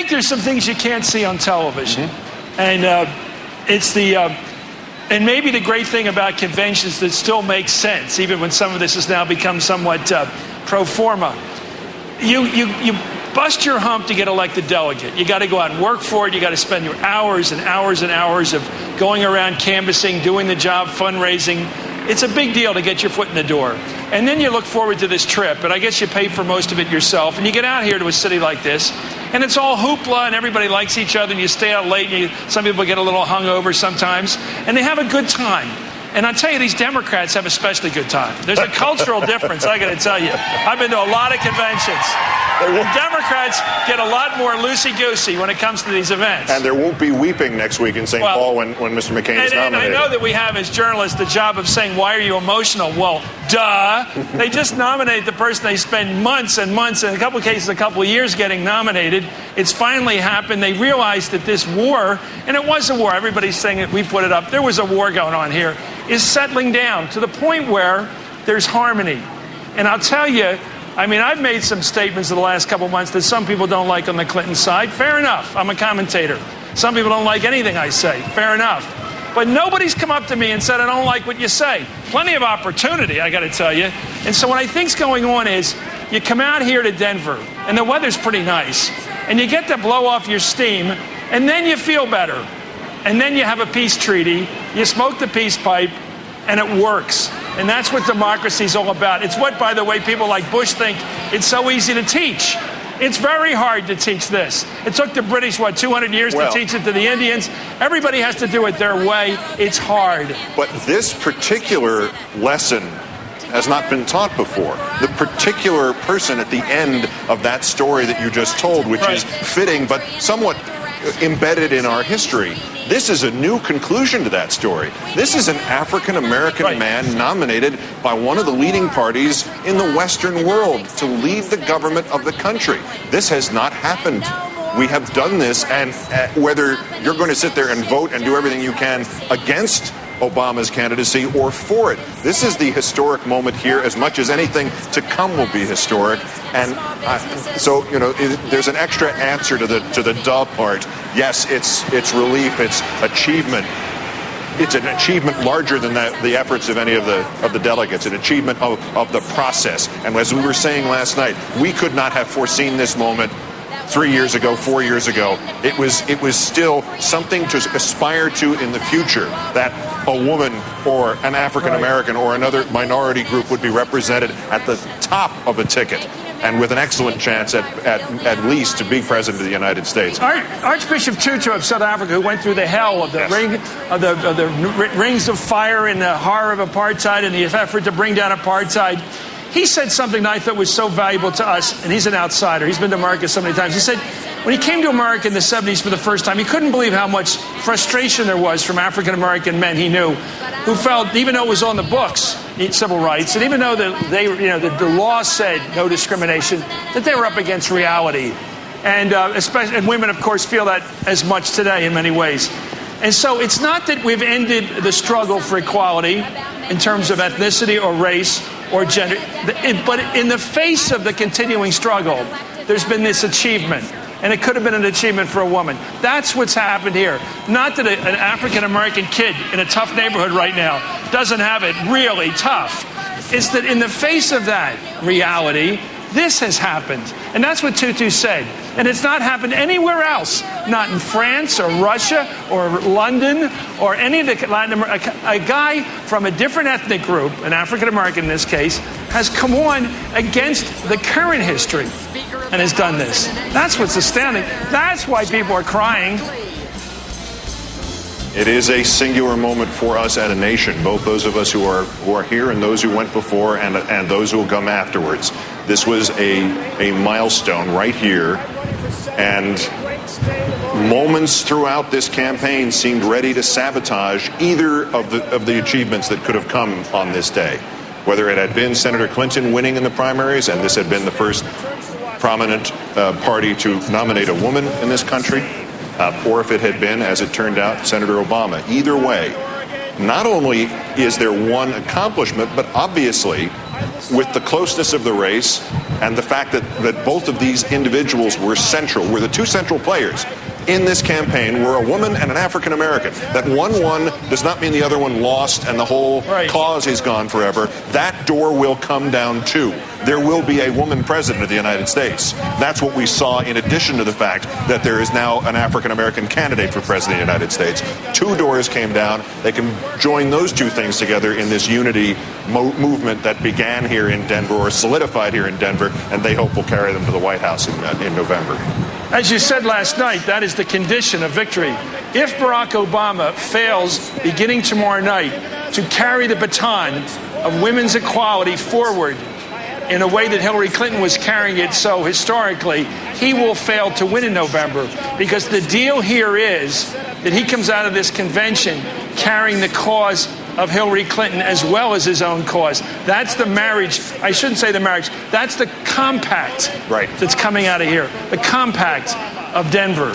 think there's some things you can't see on television. And it's the... and maybe the great thing about conventions that still makes sense, even when some of this has now become somewhat pro forma. You bust your hump to get elected delegate. You got to go out and work for it. You got to spend your hours and hours and hours of going around canvassing, doing the job, fundraising. It's a big deal to get your foot in the door. And then you look forward to this trip, and I guess you pay for most of it yourself. And you get out here to a city like this, and it's all hoopla, and everybody likes each other, and you stay out late, and some people get a little hungover sometimes, and they have a good time. And I'll tell you, these Democrats have especially good time. There's a cultural difference, I got to tell you. I've been to a lot of conventions. The Democrats get a lot more loosey-goosey when it comes to these events. And there won't be weeping next week in St. Paul when Mr. McCain is nominated. And I know that we have, as journalists, the job of saying, why are you emotional? Well, duh. They just nominate the person they spend months and months, in a couple of cases, a couple of years getting nominated. It's finally happened. They realized that this war, and it was a war, everybody's saying that we put it up, there was a war going on here, is settling down to the point where there's harmony. And I'll tell you, I mean, I've made some statements in the last couple of months that some people don't like on the Clinton side. Fair enough. I'm a commentator. Some people don't like anything I say. Fair enough. But nobody's come up to me and said, I don't like what you say. Plenty of opportunity, I got to tell you. And so what I think's going on is you come out here to Denver, and the weather's pretty nice, and you get to blow off your steam, and then you feel better. And then you have a peace treaty, you smoke the peace pipe, and it works. And that's what democracy's all about. It's what, by the way, people like Bush think it's so easy to teach. It's very hard to teach this. It took the British, 200 years to teach it to the Indians? Everybody has to do it their way. It's hard. But this particular lesson has not been taught before. The particular person at the end of that story that you just told, which is fitting but somewhat embedded in our history. This is a new conclusion to that story. This is an African-American man nominated by one of the leading parties in the Western world to lead the government of the country. This has not happened. We have done this, and whether you're going to sit there and vote and do everything you can against Obama's candidacy or for it, this is the historic moment here. As much as anything to come will be historic. And so, you know, there's an extra answer to the duh part. Yes, it's relief, it's achievement. It's an achievement larger than the efforts of any of the delegates, an achievement of the process. And as we were saying last night, we could not have foreseen this moment 3 years ago, 4 years ago. It was still something to aspire to in the future, that a woman or an African American or another minority group would be represented at the top of a ticket, and with an excellent chance at least to be president of the United States. Archbishop Tutu of South Africa, who went through the hell of the rings of fire and the horror of apartheid and the effort to bring down apartheid, he said something that I thought was so valuable to us, and he's an outsider. He's been to America so many times. He said when he came to America in the 70s for the first time, he couldn't believe how much frustration there was from African-American men he knew who felt, even though it was on the books, civil rights, and even though the law said no discrimination, that they were up against reality. And and women, of course, feel that as much today in many ways. And so it's not that we've ended the struggle for equality in terms of ethnicity or race or gender, but in the face of the continuing struggle, there's been this achievement. And it could have been an achievement for a woman. That's what's happened here. Not that an African-American kid in a tough neighborhood right now doesn't have it really tough. It's that in the face of that reality, this has happened. And that's what Tutu said. And it's not happened anywhere else. Not in France or Russia or London or any of the Latin America. A guy from a different ethnic group, an African-American in this case, has come on against the current history and has done this. That's what's astounding. That's why people are crying. It is a singular moment for us as a nation, both those of us who are here and those who went before and those who will come afterwards. This was a milestone right here, and moments throughout this campaign seemed ready to sabotage either of the achievements that could have come on this day. Whether it had been Senator Clinton winning in the primaries, and this had been the first prominent party to nominate a woman in this country, or if it had been, as it turned out, Senator Obama. Either way, not only is there one accomplishment, but obviously with the closeness of the race and the fact that both of these individuals were the two central players in this campaign were a woman and an African American. That one won does not mean the other one lost and the whole cause is gone forever. That door will come down too. There will be a woman president of the United States. That's what we saw in addition to the fact that there is now an African American candidate for president of the United States. Two doors came down. They can join those two things together in this unity movement that began here in Denver or solidified here in Denver, and they hope will carry them to the White House in November. As you said last night, that is the condition of victory. If Barack Obama fails beginning tomorrow night to carry the baton of women's equality forward in a way that Hillary Clinton was carrying it so historically, he will fail to win in November, because the deal here is that he comes out of this convention carrying the cause of Hillary Clinton as well as his own cause. That's the marriage. I shouldn't say the marriage. That's the compact that's coming out of here. The compact of Denver.